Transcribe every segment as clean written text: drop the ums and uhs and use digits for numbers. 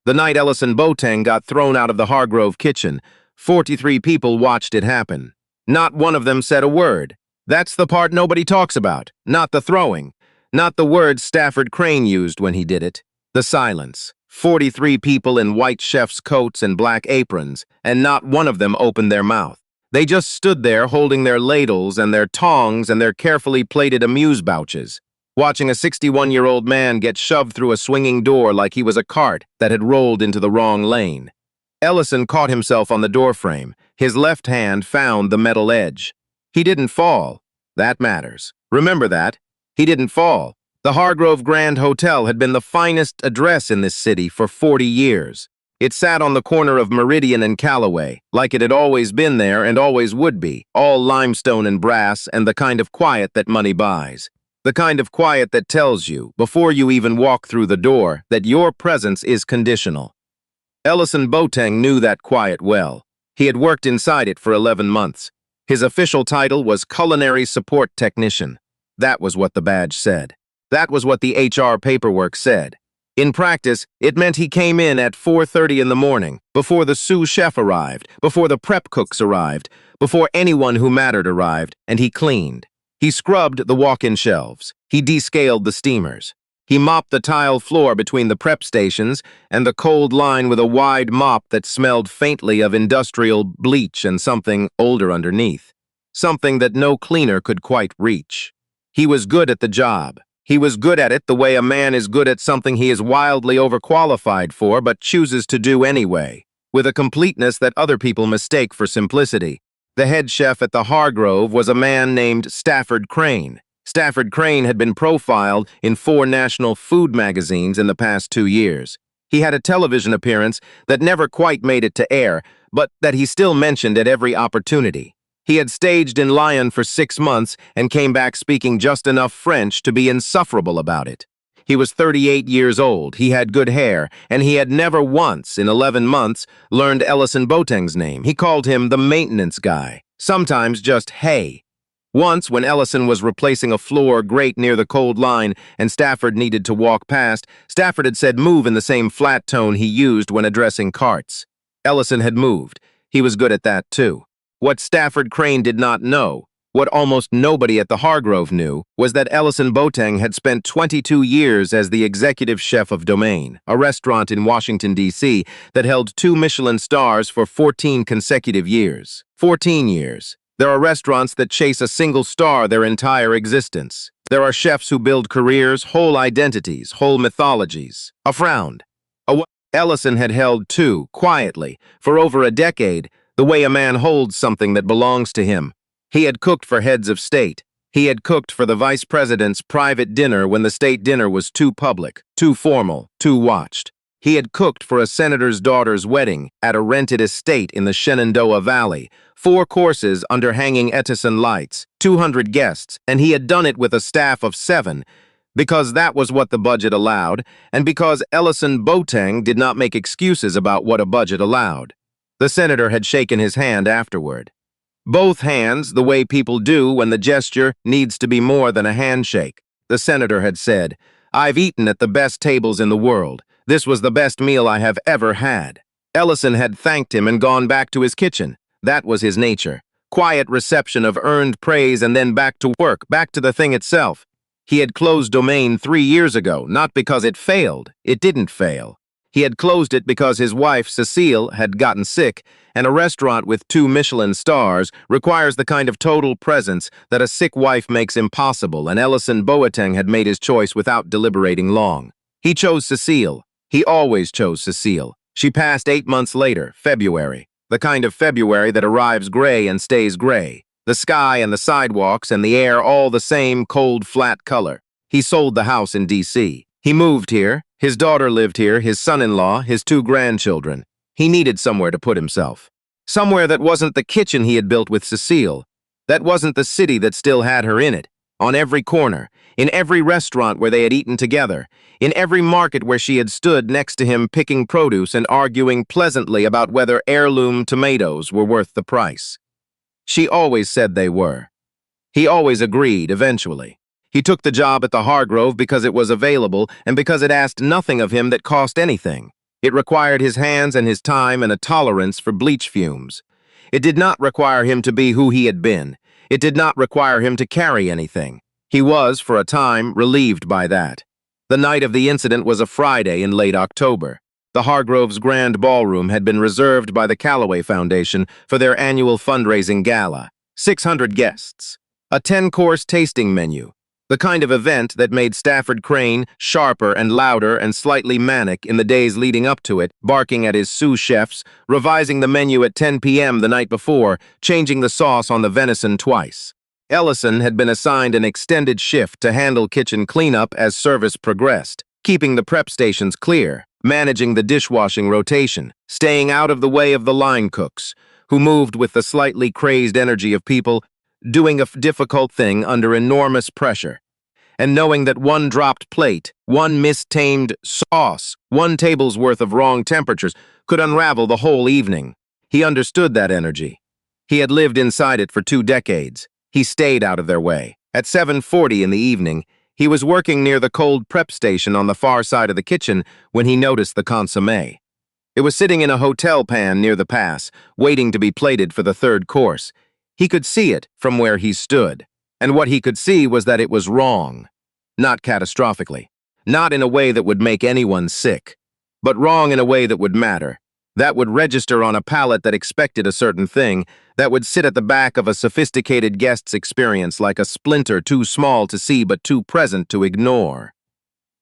The night Ellison Boateng got thrown out of the Hargrove kitchen, 43 people watched it happen. Not one of them said a word. That's the part nobody talks about, not the throwing, not the words Stafford Crane used when he did it. The silence. 43 people in white chef's coats and black aprons, and not one of them opened their mouth. They just stood there holding their ladles and their tongs and their carefully plated amuse-bouches, watching a 61-year-old man get shoved through a swinging door like he was a cart that had rolled into the wrong lane. Ellison caught himself on the doorframe. His left hand found the metal edge. He didn't fall. That matters. Remember that. He didn't fall. The Hargrove Grand Hotel had been the finest address in this city for 40 years. It sat on the corner of Meridian and Callaway, like it had always been there and always would be, all limestone and brass and the kind of quiet that money buys. The kind of quiet that tells you, before you even walk through the door, that your presence is conditional. Ellison Boateng knew that quiet well. He had worked inside it for 11 months. His official title was Culinary Support Technician. That was what the badge said. That was what the HR paperwork said. In practice, it meant he came in at 4:30 in the morning, before the sous chef arrived, before the prep cooks arrived, before anyone who mattered arrived, and he cleaned. He scrubbed the walk-in shelves. He descaled the steamers. He mopped the tile floor between the prep stations and the cold line with a wide mop that smelled faintly of industrial bleach and something older underneath. Something that no cleaner could quite reach. He was good at the job. He was good at it the way a man is good at something he is wildly overqualified for but chooses to do anyway, with a completeness that other people mistake for simplicity. The head chef at the Hargrove was a man named Stafford Crane. Stafford Crane had been profiled in 4 national food magazines in the past 2 years. He had a television appearance that never quite made it to air, but that he still mentioned at every opportunity. He had staged in Lyon for 6 months and came back speaking just enough French to be insufferable about it. He was 38 years old, he had good hair, and he had never once, in 11 months, learned Ellison Boateng's name. He called him the maintenance guy, sometimes just hey. Once, when Ellison was replacing a floor grate near the cold line and Stafford needed to walk past, Stafford had said move in the same flat tone he used when addressing carts. Ellison had moved. He was good at that, too. What Stafford Crane did not know, what almost nobody at the Hargrove knew, was that Ellison Boateng had spent 22 years as the executive chef of Domain, a restaurant in Washington, D.C. that held 2 Michelin stars for 14 consecutive years. 14 years. There are restaurants that chase a single star their entire existence. There are chefs who build careers, whole identities, whole mythologies. A frown. Ellison had held 2, quietly, for over a decade, the way a man holds something that belongs to him. He had cooked for heads of state. He had cooked for the vice president's private dinner when the state dinner was too public, too formal, too watched. He had cooked for a senator's daughter's wedding at a rented estate in the Shenandoah Valley, 4 courses under hanging Edison lights, 200 guests, and he had done it with a staff of 7, because that was what the budget allowed, and because Ellison Boateng did not make excuses about what a budget allowed. The senator had shaken his hand afterward. Both hands, the way people do when the gesture needs to be more than a handshake. The senator had said, "I've eaten at the best tables in the world. This was the best meal I have ever had." Ellison had thanked him and gone back to his kitchen. That was his nature. Quiet reception of earned praise and then back to work, back to the thing itself. He had closed Domain 3 years ago, not because it failed. It didn't fail. He had closed it because his wife, Cecile, had gotten sick, and a restaurant with 2 Michelin stars requires the kind of total presence that a sick wife makes impossible, and Ellison Boateng had made his choice without deliberating long. He chose Cecile. He always chose Cecile. She passed 8 months later, February. The kind of February that arrives gray and stays gray. The sky and the sidewalks and the air all the same cold, flat color. He sold the house in D.C. He moved here. His daughter lived here, his son-in-law, his 2 grandchildren. He needed somewhere to put himself. Somewhere that wasn't the kitchen he had built with Cecile. That wasn't the city that still had her in it. On every corner, in every restaurant where they had eaten together, in every market where she had stood next to him picking produce and arguing pleasantly about whether heirloom tomatoes were worth the price. She always said they were. He always agreed, eventually. He took the job at the Hargrove because it was available and because it asked nothing of him that cost anything. It required his hands and his time and a tolerance for bleach fumes. It did not require him to be who he had been. It did not require him to carry anything. He was, for a time, relieved by that. The night of the incident was a Friday in late October. The Hargrove's Grand Ballroom had been reserved by the Callaway Foundation for their annual fundraising gala. 600 guests. A 10-course tasting menu. The kind of event that made Stafford Crane sharper and louder and slightly manic in the days leading up to it, barking at his sous chefs, revising the menu at 10 p.m. the night before, changing the sauce on the venison twice. Ellison had been assigned an extended shift to handle kitchen cleanup as service progressed, keeping the prep stations clear, managing the dishwashing rotation, staying out of the way of the line cooks, who moved with the slightly crazed energy of people doing a difficult thing under enormous pressure, and knowing that one dropped plate, one mistamed sauce, one table's worth of wrong temperatures could unravel the whole evening. He understood that energy. He had lived inside it for 2 decades. He stayed out of their way. At 7:40 in the evening, he was working near the cold prep station on the far side of the kitchen when he noticed the consommé. It was sitting in a hotel pan near the pass, waiting to be plated for the 3rd course. He could see it from where he stood, and what he could see was that it was wrong. Not catastrophically, not in a way that would make anyone sick, but wrong in a way that would matter, that would register on a palate that expected a certain thing, that would sit at the back of a sophisticated guest's experience like a splinter too small to see but too present to ignore.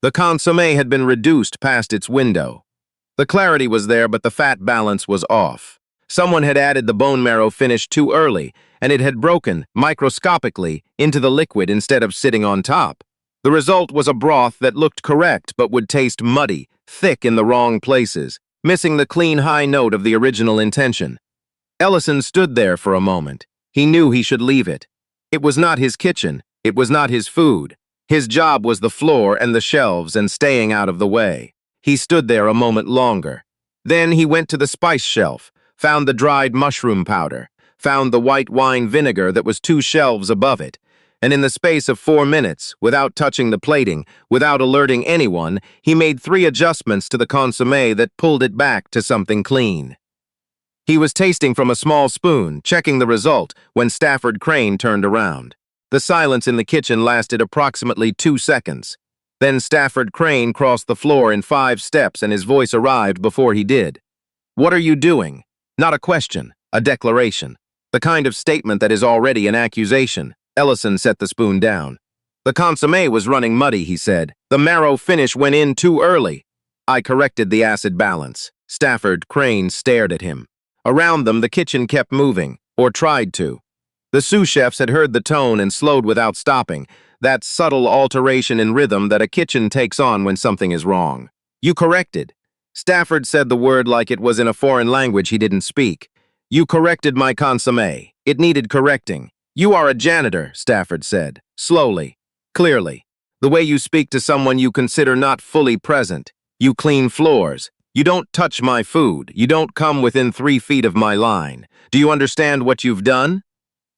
The consommé had been reduced past its window. The clarity was there, but the fat balance was off. Someone had added the bone marrow finish too early, and it had broken, microscopically, into the liquid instead of sitting on top. The result was a broth that looked correct but would taste muddy, thick in the wrong places, missing the clean high note of the original intention. Ellison stood there for a moment. He knew he should leave it. It was not his kitchen. It was not his food. His job was the floor and the shelves and staying out of the way. He stood there a moment longer. Then he went to the spice shelf, found the dried mushroom powder, found the white wine vinegar that was 2 shelves above it, and in the space of 4 minutes, without touching the plating, without alerting anyone, he made 3 adjustments to the consommé that pulled it back to something clean. He was tasting from a small spoon, checking the result, when Stafford Crane turned around. The silence in the kitchen lasted approximately 2 seconds. Then Stafford Crane crossed the floor in 5 steps and his voice arrived before he did. "What are you doing?" Not a question, a declaration. The kind of statement that is already an accusation. Ellison set the spoon down. "The consommé was running muddy," he said. "The marrow finish went in too early." "I corrected the acid balance." Stafford Crane stared at him. Around them, the kitchen kept moving, or tried to. The sous chefs had heard the tone and slowed without stopping, that subtle alteration in rhythm that a kitchen takes on when something is wrong. "You corrected." Stafford said the word like it was in a foreign language he didn't speak. "You corrected my consommé. It needed correcting." "You are a janitor," Stafford said, slowly, clearly. "The way you speak to someone you consider not fully present. You clean floors. You don't touch my food. You don't come within 3 feet of my line. Do you understand what you've done?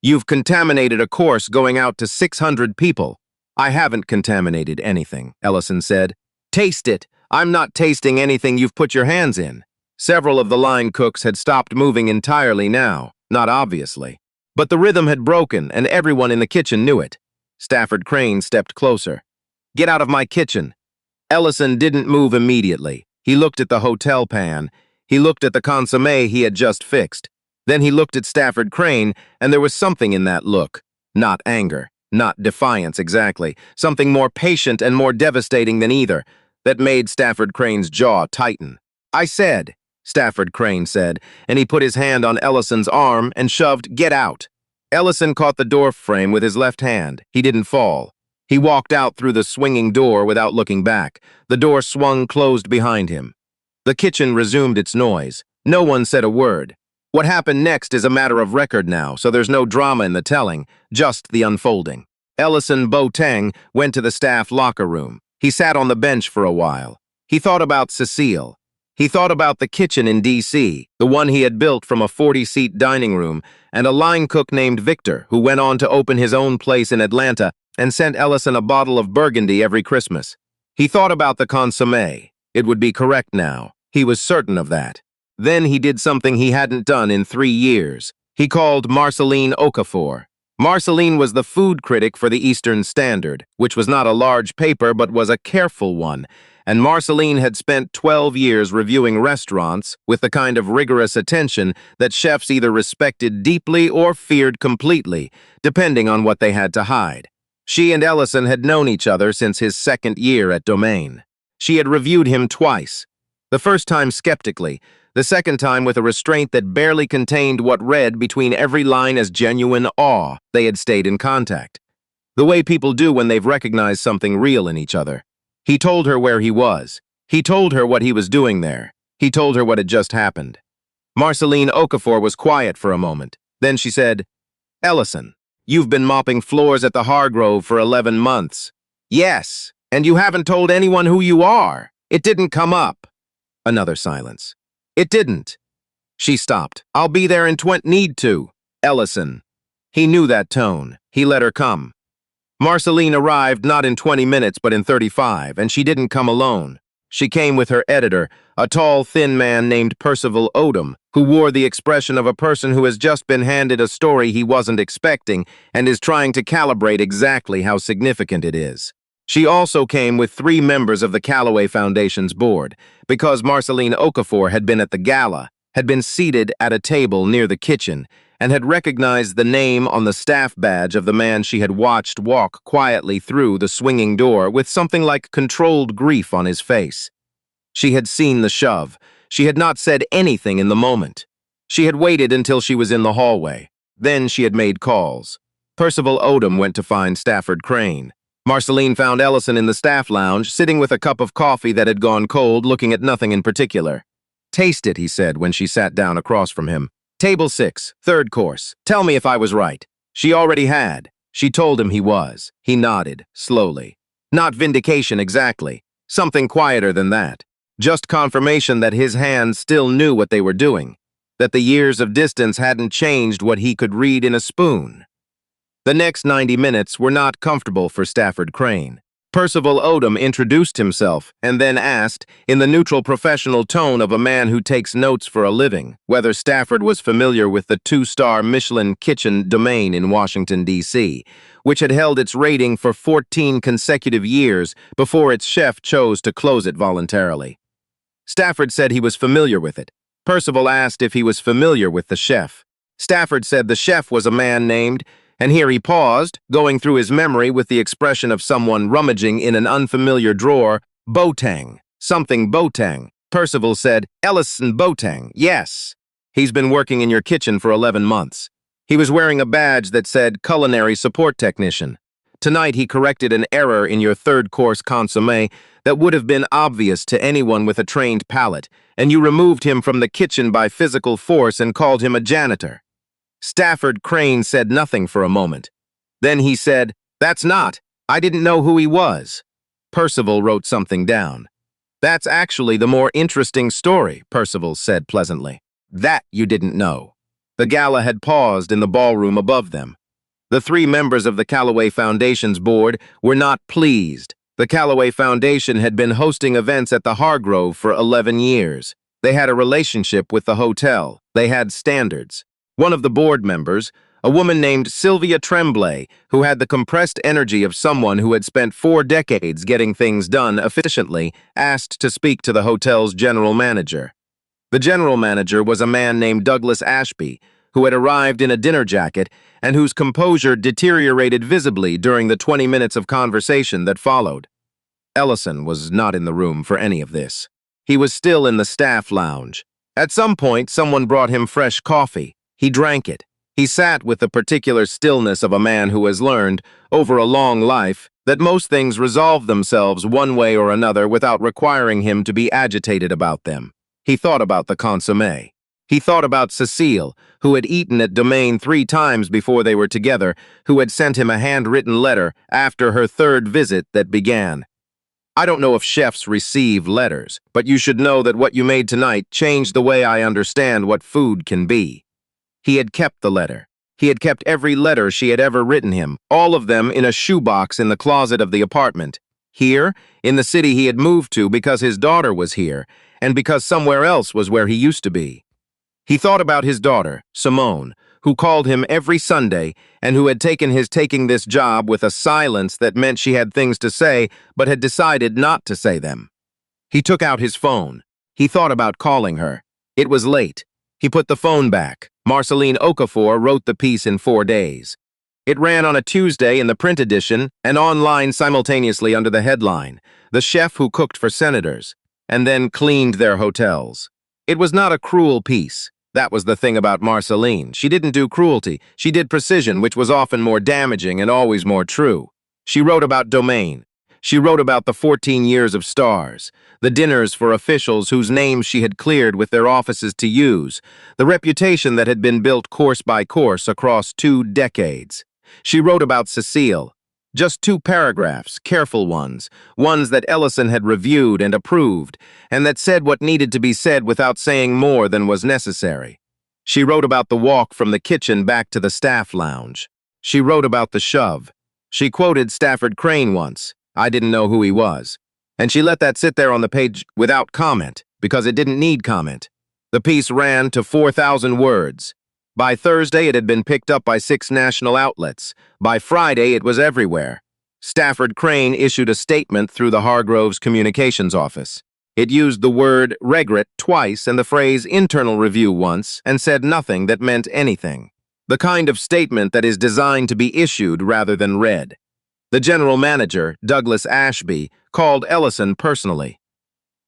You've contaminated a course going out to 600 people." "I haven't contaminated anything," Ellison said. "Taste it. I'm not tasting anything you've put your hands in." Several of the line cooks had stopped moving entirely now, not obviously. But the rhythm had broken, and everyone in the kitchen knew it. Stafford Crane stepped closer. "Get out of my kitchen." Ellison didn't move immediately. He looked at the hotel pan. He looked at the consommé he had just fixed. Then he looked at Stafford Crane, and there was something in that look. Not anger, not defiance exactly, something more patient and more devastating than either, that made Stafford Crane's jaw tighten. "I said," Stafford Crane said, and he put his hand on Ellison's arm and shoved, "Get out." Ellison caught the door frame with his left hand. He didn't fall. He walked out through the swinging door without looking back. The door swung closed behind him. The kitchen resumed its noise. No one said a word. What happened next is a matter of record now, so there's no drama in the telling, just the unfolding. Ellison Boateng went to the staff locker room. He sat on the bench for a while. He thought about Cecile. He thought about the kitchen in D.C., the one he had built from a 40-seat dining room, and a line cook named Victor, who went on to open his own place in Atlanta and sent Ellison a bottle of Burgundy every Christmas. He thought about the consommé. It would be correct now. He was certain of that. Then he did something he hadn't done in 3 years. He called Michelin Okafor. Michelin was the food critic for the Eastern Standard, which was not a large paper but was a careful one, and Michelin had spent 12 years reviewing restaurants with the kind of rigorous attention that chefs either respected deeply or feared completely, depending on what they had to hide. She and Ellison had known each other since his 2nd year at Domain. She had reviewed him twice, the first time skeptically, the second time with a restraint that barely contained what read between every line as genuine awe. They had stayed in contact, the way people do when they've recognized something real in each other. He told her where he was. He told her what he was doing there. He told her what had just happened. Michelin Okafor was quiet for a moment. Then she said, "Ellison, you've been mopping floors at the Hargrove for 11 months. Yes, and you haven't told anyone who you are. It didn't come up." Another silence. "It didn't." She stopped. "I'll be there in 20. Need to. Ellison." He knew that tone. He let her come. Michelin arrived not in 20 minutes but in 35, and she didn't come alone. She came with her editor, a tall, thin man named Percival Odom, who wore the expression of a person who has just been handed a story he wasn't expecting and is trying to calibrate exactly how significant it is. She also came with 3 members of the Callaway Foundation's board, because Michelin Okafor had been at the gala, had been seated at a table near the kitchen, and had recognized the name on the staff badge of the man she had watched walk quietly through the swinging door with something like controlled grief on his face. She had seen the shove. She had not said anything in the moment. She had waited until she was in the hallway. Then she had made calls. Percival Odom went to find Stafford Crane. Michelin found Ellison in the staff lounge, sitting with a cup of coffee that had gone cold, looking at nothing in particular. "Taste it," he said when she sat down across from him. "Table 6, 3rd course. Tell me if I was right." She already had. She told him he was. He nodded, slowly. Not vindication exactly. Something quieter than that. Just confirmation that his hands still knew what they were doing. That the years of distance hadn't changed what he could read in a spoon. The next 90 minutes were not comfortable for Stafford Crane. Percival Odom introduced himself and then asked, in the neutral professional tone of a man who takes notes for a living, whether Stafford was familiar with the 2-star Michelin kitchen Domain in Washington, D.C., which had held its rating for 14 consecutive years before its chef chose to close it voluntarily. Stafford said he was familiar with it. Percival asked if he was familiar with the chef. Stafford said the chef was a man named, and here he paused, going through his memory with the expression of someone rummaging in an unfamiliar drawer. Boateng. Something Boateng. Percival said, "Ellison Boateng, yes. He's been working in your kitchen for 11 months. He was wearing a badge that said Culinary Support Technician. Tonight he corrected an error in your 3rd course consommé that would have been obvious to anyone with a trained palate, and you removed him from the kitchen by physical force and called him a janitor." Stafford Crane said nothing for a moment. Then he said, "That's not. I didn't know who he was." Percival wrote something down. "That's actually the more interesting story," Percival said pleasantly. "That you didn't know." The gala had paused in the ballroom above them. The 3 members of the Callaway Foundation's board were not pleased. The Callaway Foundation had been hosting events at the Hargrove for 11 years. They had a relationship with the hotel. They had standards. One of the board members, a woman named Sylvia Tremblay, who had the compressed energy of someone who had spent 4 decades getting things done efficiently, asked to speak to the hotel's general manager. The general manager was a man named Douglas Ashby, who had arrived in a dinner jacket and whose composure deteriorated visibly during the 20 minutes of conversation that followed. Ellison was not in the room for any of this. He was still in the staff lounge. At some point, someone brought him fresh coffee. He drank it. He sat with the particular stillness of a man who has learned, over a long life, that most things resolve themselves one way or another without requiring him to be agitated about them. He thought about the consommé. He thought about Cecile, who had eaten at Domain 3 times before they were together, who had sent him a handwritten letter after her 3rd visit that began, "I don't know if chefs receive letters, but you should know that what you made tonight changed the way I understand what food can be." He had kept the letter. He had kept every letter she had ever written him, all of them in a shoebox in the closet of the apartment. Here, in the city he had moved to because his daughter was here, and because somewhere else was where he used to be. He thought about his daughter, Simone, who called him every Sunday and who had taken this job with a silence that meant she had things to say but had decided not to say them. He took out his phone. He thought about calling her. It was late. He put the phone back. Marceline Okafor wrote the piece in 4 days. It ran on a Tuesday in the print edition and online simultaneously under the headline, "The Chef Who Cooked for Senators," and then cleaned their hotels. It was not a cruel piece. That was the thing about Marceline. She didn't do cruelty. She did precision, which was often more damaging and always more true. She wrote about domain. She wrote about the 14 years of stars, the dinners for officials whose names she had cleared with their offices to use, the reputation that had been built course by course across 2 decades. She wrote about Cecile. Just 2 paragraphs, careful ones that Ellison had reviewed and approved, and that said what needed to be said without saying more than was necessary. She wrote about the walk from the kitchen back to the staff lounge. She wrote about the shove. She quoted Stafford Crane once. I didn't know who he was. And she let that sit there on the page without comment, because it didn't need comment. The piece ran to 4,000 words. By Thursday, it had been picked up by 6 national outlets. By Friday, it was everywhere. Stafford Crane issued a statement through the Hargrove's communications office. It used the word regret twice and the phrase internal review once and said nothing that meant anything. The kind of statement that is designed to be issued rather than read. The general manager, Douglas Ashby, called Ellison personally.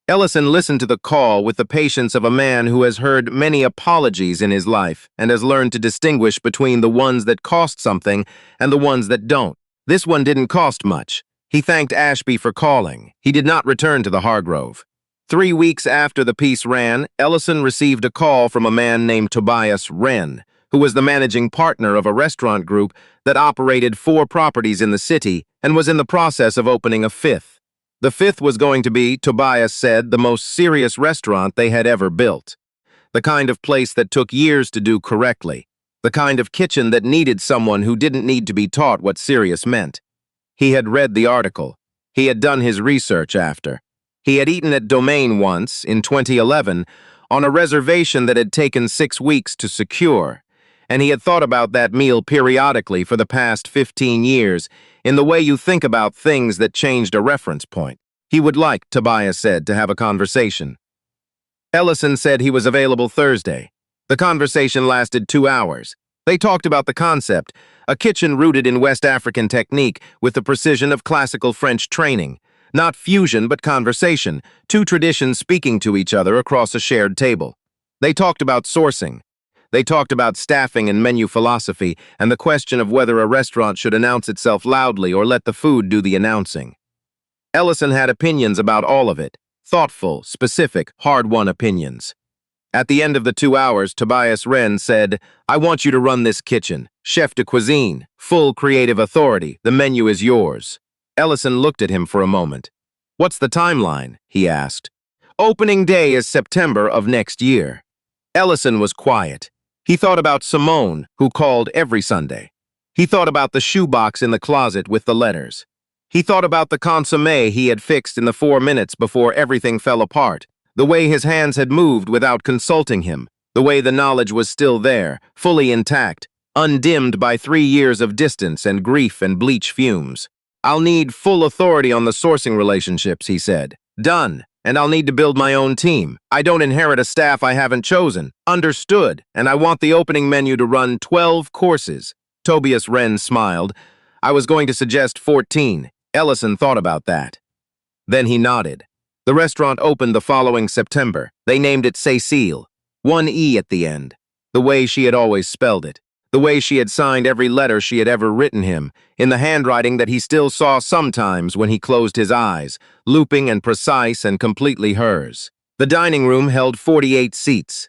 Ellison listened to the call with the patience of a man who has heard many apologies in his life and has learned to distinguish between the ones that cost something and the ones that don't. This one didn't cost much. He thanked Ashby for calling. He did not return to the Hargrove. 3 weeks after the piece ran, Ellison received a call from a man named Tobias Wren, who was the managing partner of a restaurant group that operated 4 properties in the city and was in the process of opening a 5th. The 5th was going to be, Tobias said, the most serious restaurant they had ever built. The kind of place that took years to do correctly. The kind of kitchen that needed someone who didn't need to be taught what serious meant. He had read the article. He had done his research after. He had eaten at Domain once, in 2011, on a reservation that had taken 6 weeks to secure, and he had thought about that meal periodically for the past 15 years, in the way you think about things that changed a reference point. He would like, Tobias said, to have a conversation. Ellison said he was available Thursday. The conversation lasted 2 hours. They talked about the concept, a kitchen rooted in West African technique with the precision of classical French training. Not fusion, but conversation, 2 traditions speaking to each other across a shared table. They talked about sourcing. They talked about staffing and menu philosophy and the question of whether a restaurant should announce itself loudly or let the food do the announcing. Ellison had opinions about all of it, thoughtful, specific, hard-won opinions. At the end of the 2 hours, Tobias Wren said, "I want you to run this kitchen. Chef de cuisine, full creative authority. The menu is yours." Ellison looked at him for a moment. "What's the timeline?" he asked. "Opening day is September of next year." Ellison was quiet. He thought about Simone, who called every Sunday. He thought about the shoebox in the closet with the letters. He thought about the consommé he had fixed in the 4 minutes before everything fell apart, the way his hands had moved without consulting him, the way the knowledge was still there, fully intact, undimmed by 3 years of distance and grief and bleach fumes. "I'll need full authority on the sourcing relationships," he said. "Done. And I'll need to build my own team. I don't inherit a staff I haven't chosen. Understood. And I want the opening menu to run 12 courses." Tobias Wren smiled. "I was going to suggest 14. Ellison thought about that. Then he nodded. The restaurant opened the following September. They named it Cecile. 1 E at the end. The way she had always spelled it. The way she had signed every letter she had ever written him, in the handwriting that he still saw sometimes when he closed his eyes, looping and precise and completely hers. The dining room held 48 seats.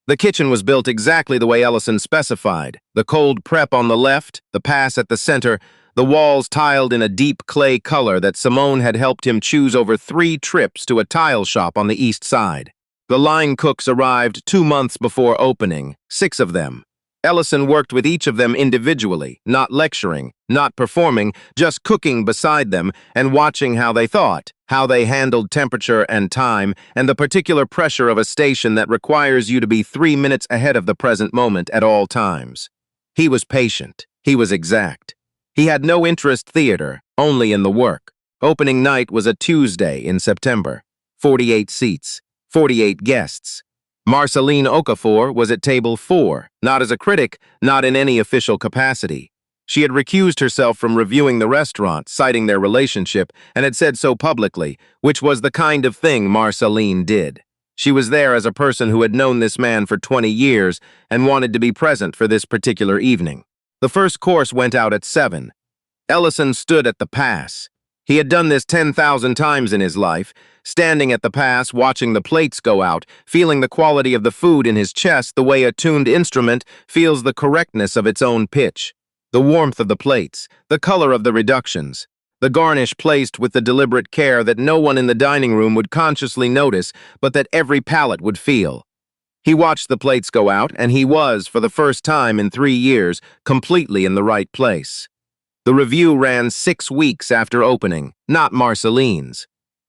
The kitchen was built exactly the way Ellison specified, the cold prep on the left, the pass at the center, the walls tiled in a deep clay color that Simone had helped him choose over 3 trips to a tile shop on the east side. The line cooks arrived 2 months before opening, 6 of them. Ellison worked with each of them individually, not lecturing, not performing, just cooking beside them and watching how they thought, how they handled temperature and time, and the particular pressure of a station that requires you to be 3 minutes ahead of the present moment at all times. He was patient. He was exact. He had no interest theater, only in the work. Opening night was a Tuesday in September. 48 seats, 48 guests. Marceline Okafor was at table 4, not as a critic, not in any official capacity. She had recused herself from reviewing the restaurant, citing their relationship, and had said so publicly, which was the kind of thing Marceline did. She was there as a person who had known this man for 20 years and wanted to be present for this particular evening. The first course went out at 7. Ellison stood at the pass. He had done this 10,000 times in his life, standing at the pass, watching the plates go out, feeling the quality of the food in his chest the way a tuned instrument feels the correctness of its own pitch. The warmth of the plates, the color of the reductions, the garnish placed with the deliberate care that no one in the dining room would consciously notice, but that every palate would feel. He watched the plates go out, and he was, for the first time in 3 years, completely in the right place. The review ran 6 weeks after opening, not Marceline's.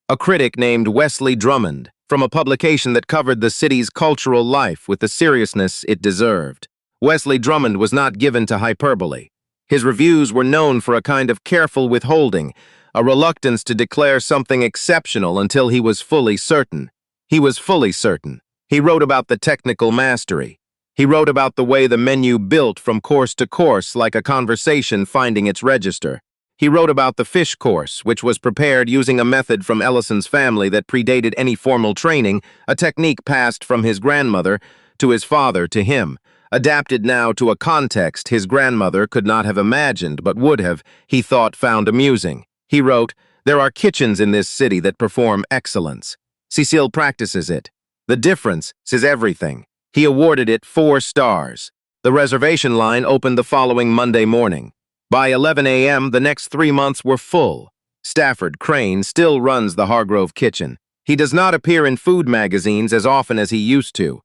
A critic named Wesley Drummond, from a publication that covered the city's cultural life with the seriousness it deserved. Wesley Drummond was not given to hyperbole. His reviews were known for a kind of careful withholding, a reluctance to declare something exceptional until he was fully certain. He was fully certain. He wrote about the technical mastery. He wrote about the way the menu built from course to course like a conversation finding its register. He wrote about the fish course, which was prepared using a method from Ellison's family that predated any formal training, a technique passed from his grandmother to his father to him, adapted now to a context his grandmother could not have imagined but would have, he thought, found amusing. He wrote, "There are kitchens in this city that perform excellence. Cecile practices it. The difference is everything." He awarded it 4 stars. The reservation line opened the following Monday morning. By 11 a.m., the next 3 months were full. Stafford Crane still runs the Hargrove kitchen. He does not appear in food magazines as often as he used to.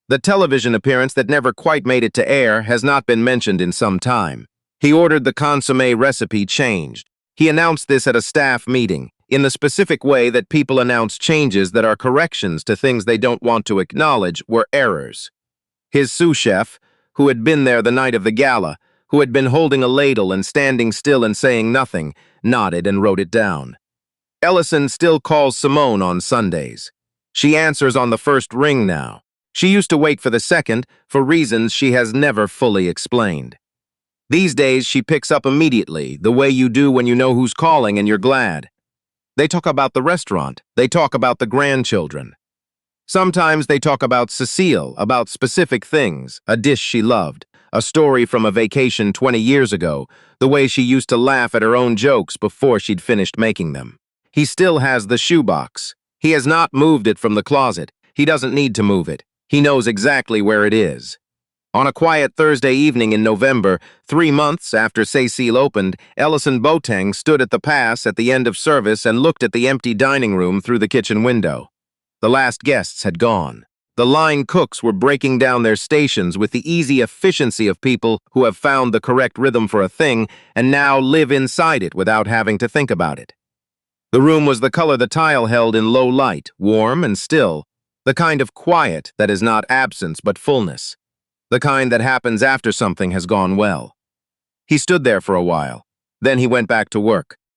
The television appearance that never quite made it to air has not been mentioned in some time. He ordered the consommé recipe changed. He announced this at a staff meeting, in the specific way that people announce changes that are corrections to things they don't want to acknowledge were errors. His sous chef, who had been there the night of the gala, who had been holding a ladle and standing still and saying nothing, nodded and wrote it down. Ellison still calls Simone on Sundays. She answers on the first ring now. She used to wait for the second, for reasons she has never fully explained. These days she picks up immediately, the way you do when you know who's calling and you're glad. They talk about the restaurant. They talk about the grandchildren. Sometimes they talk about Cecile, about specific things, a dish she loved, a story from a vacation 20 years ago, the way she used to laugh at her own jokes before she'd finished making them. He still has the shoebox. He has not moved it from the closet. He doesn't need to move it. He knows exactly where it is. On a quiet Thursday evening in November, 3 months after Cecile opened, Ellison Boateng stood at the pass at the end of service and looked at the empty dining room through the kitchen window. The last guests had gone. The line cooks were breaking down their stations with the easy efficiency of people who have found the correct rhythm for a thing and now live inside it without having to think about it. The room was the color the tile held in low light, warm and still, the kind of quiet that is not absence but fullness. The kind that happens after something has gone well. He stood there for a while. Then he went back to work.